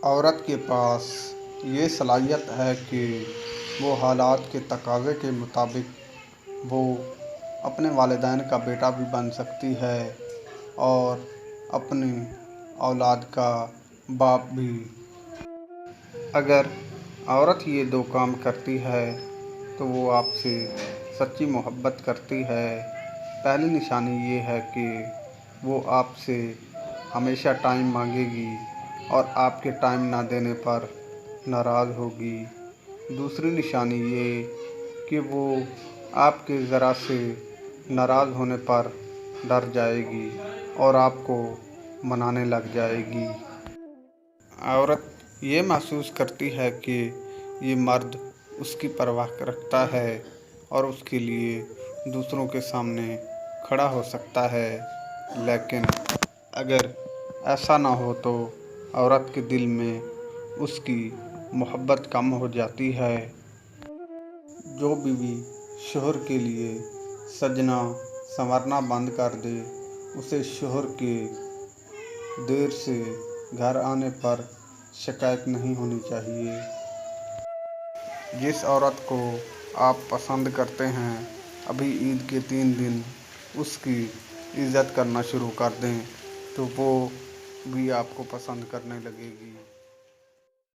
عورت کے پاس یہ صلاحیت ہے کہ وہ حالات کے تقاضے کے مطابق وہ اپنے والدین کا بیٹا بھی بن سکتی ہے اور اپنی اولاد کا باپ بھی۔ اگر عورت یہ دو کام کرتی ہے تو وہ آپ سے سچی محبت کرتی ہے۔ پہلی نشانی یہ ہے کہ وہ آپ سے ہمیشہ ٹائم مانگے گی اور آپ کے ٹائم نہ دینے پر ناراض ہوگی۔ دوسری نشانی یہ کہ وہ آپ کے ذرا سے ناراض ہونے پر ڈر جائے گی اور آپ کو منانے لگ جائے گی۔ عورت یہ محسوس کرتی ہے کہ یہ مرد اس کی پرواہ رکھتا ہے اور اس کے لیے دوسروں کے سامنے کھڑا ہو سکتا ہے، لیکن اگر ایسا نہ ہو تو عورت کے دل میں اس کی محبت کم ہو جاتی ہے۔ جو بیوی شوہر کے لیے سجنا سنورنا بند کر دے، اسے شوہر کے دیر سے گھر آنے پر شکایت نہیں ہونی چاہیے۔ جس عورت کو آپ پسند کرتے ہیں، ابھی عید کے 3 دن اس کی عزت کرنا شروع کر دیں تو وہ بھی آپ کو پسند کرنے لگے گی۔